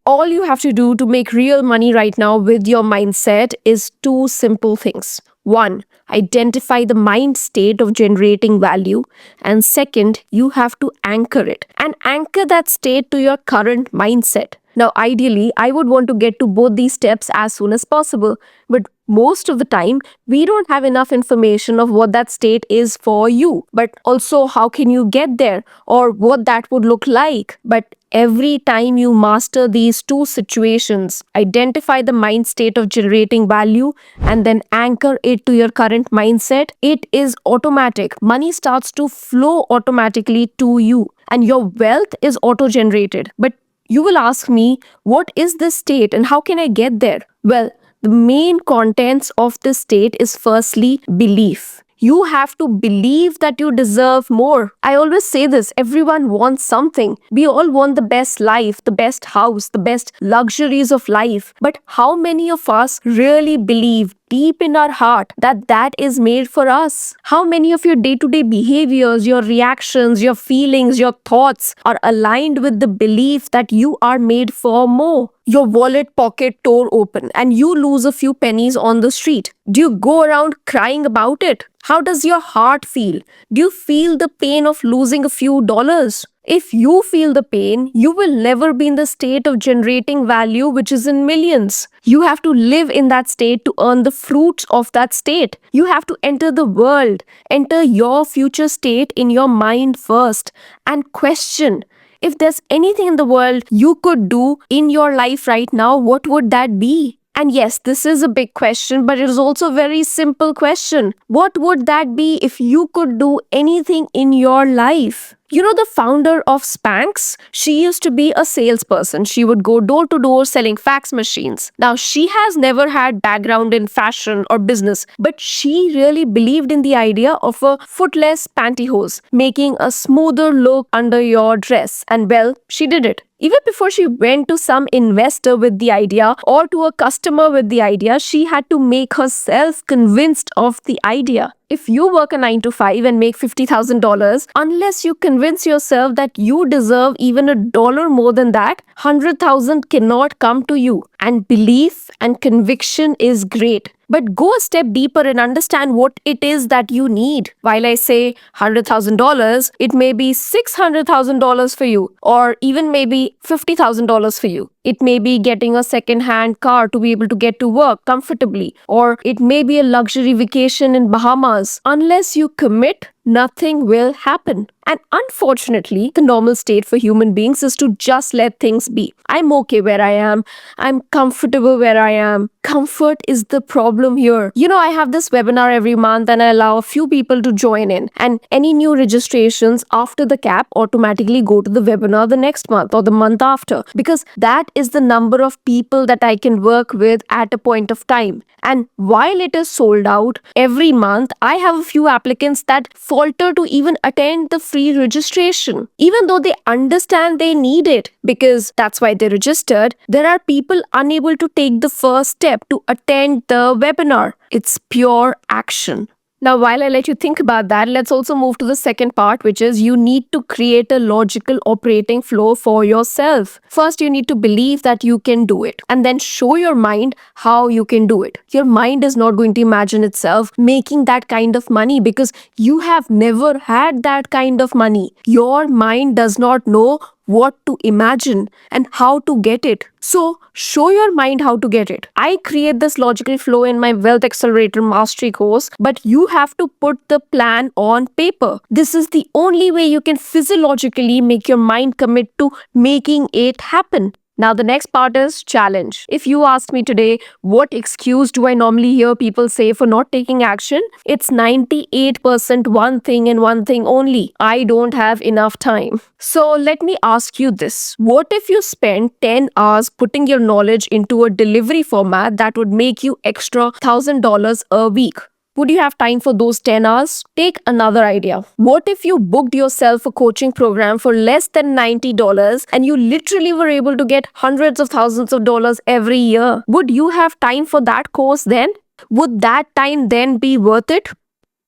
All you have to do to make real money right now with your mindset is two simple things. One, identify the mind state of generating value. And second, you have to anchor it and anchor that state to your current mindset. Now, ideally, I would want to get to both these steps as soon as possible, but most of the time, we don't have enough information of what that state is for you, but also how can you get there or what that would look like. But every time you master these two situations, identify the mind state of generating value and then anchor it to your current mindset, it is automatic. Money starts to flow automatically to you and your wealth is auto generated. But you will ask me, what is this state and how can I get there? Well, the main contents of this state is firstly belief. You have to believe that you deserve more. I always say this, everyone wants something. We all want the best life, the best house, the best luxuries of life. But how many of us really believe deep in our heart that that is made for us? How many of your day-to-day behaviors, your reactions, your feelings, your thoughts are aligned with the belief that you are made for more? Your wallet pocket tore open and you lose a few pennies on the street. Do you go around crying about it? How does your heart feel? Do you feel the pain of losing a few dollars? If you feel the pain, you will never be in the state of generating value, which is in millions. You have to live in that state to earn the fruits of that state. You have to enter the world, enter your future state in your mind first, and question. If there's anything in the world you could do in your life right now, what would that be? And yes, this is a big question, but it is also a very simple question. What would that be if you could do anything in your life? You know the founder of Spanx? She used to be a salesperson. She would go door to door selling fax machines. Now, she has never had background in fashion or business, but she really believed in the idea of a footless pantyhose, making a smoother look under your dress. And well, she did it. Even before she went to some investor with the idea or to a customer with the idea, she had to make herself convinced of the idea. If you work a 9 to 5 and make $50,000, unless you convince yourself that you deserve even $1 more than that, 100,000 cannot come to you. And belief and conviction is great. But go a step deeper and understand what it is that you need. While I say $100,000, it may be $600,000 for you, or even maybe $50,000 for you. It may be getting a second-hand car to be able to get to work comfortably, or it may be a luxury vacation in Bahamas. Unless you commit, nothing will happen. And unfortunately, the normal state for human beings is to just let things be. I'm okay where I am. I'm comfortable where I am. Comfort is the problem here. You know, I have this webinar every month and I allow a few people to join in. And any new registrations after the cap automatically go to the webinar the next month or the month after. Because that is the number of people that I can work with at a point of time. And while it is sold out every month, I have a few applicants that falter to even attend the free registration. Even though they understand they need it because that's why they registered, there are people unable to take the first step to attend the webinar. It's pure action. Now, while I let you think about that, let's also move to the second part, which is you need to create a logical operating flow for yourself. First, you need to believe that you can do it and then show your mind how you can do it. Your mind is not going to imagine itself making that kind of money because you have never had that kind of money. Your mind does not know what to imagine and how to get it. So show your mind how to get it. I create this logical flow in my Wealth Accelerator Mastery course, but you have to put the plan on paper. This is the only way you can physiologically make your mind commit to making it happen. Now, the next part is challenge. If you ask me today, what excuse do I normally hear people say for not taking action? It's 98% one thing and one thing only. I don't have enough time. So let me ask you this. What if you spend 10 hours putting your knowledge into a delivery format that would make you extra $1,000 a week? Would you have time for those 10 hours? Take another idea. What if you booked yourself a coaching program for less than $90 and you literally were able to get hundreds of thousands of dollars every year? Would you have time for that course then? Would that time then be worth it?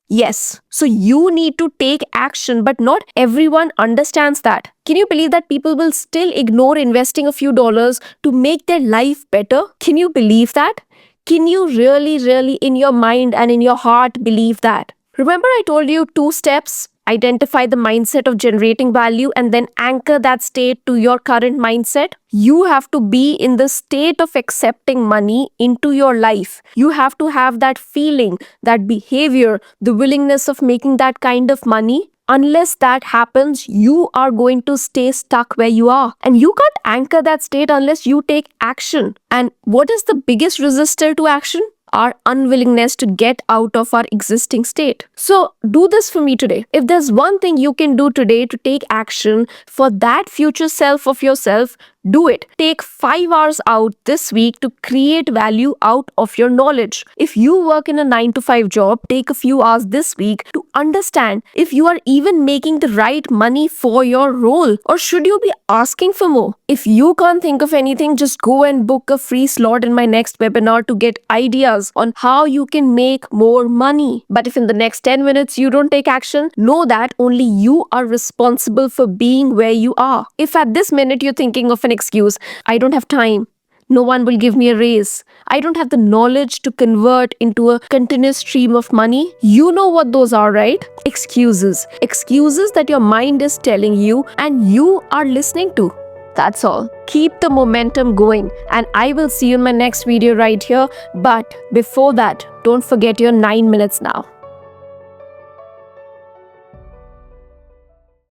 Yes. So you need to take action, but not everyone understands that. Can you believe that people will still ignore investing a few dollars to make their life better? Can you believe that? Can you really, really, in your mind and in your heart, believe that? Remember, I told you two steps: identify the mindset of generating value and then anchor that state to your current mindset. You have to be in the state of accepting money into your life. You have to have that feeling, that behavior, the willingness of making that kind of money. Unless that happens, you are going to stay stuck where you are. And you can't anchor that state unless you take action. And what is the biggest resistor to action? Our unwillingness to get out of our existing state. So, do this for me today. If there's one thing you can do today to take action for that future self of yourself, do it. Take 5 hours out this week to create value out of your knowledge. If you work in a 9 to 5 job, take a few hours this week to understand if you are even making the right money for your role, or should you be asking for more. If you can't think of anything, just go and book a free slot in my next webinar to get ideas on how you can make more money. But if in the next 10 minutes you don't take action, know that only you are responsible for being where you are. If at this minute you're thinking of an excuse, I don't have time, no one will give me a raise, I don't have the knowledge to convert into a continuous stream of money, you know what those are, right? Excuses. Excuses that your mind is telling you and you are listening to. That's all. Keep the momentum going, and I will see you in my next video right here. But before that, don't forget your 9 minutes now.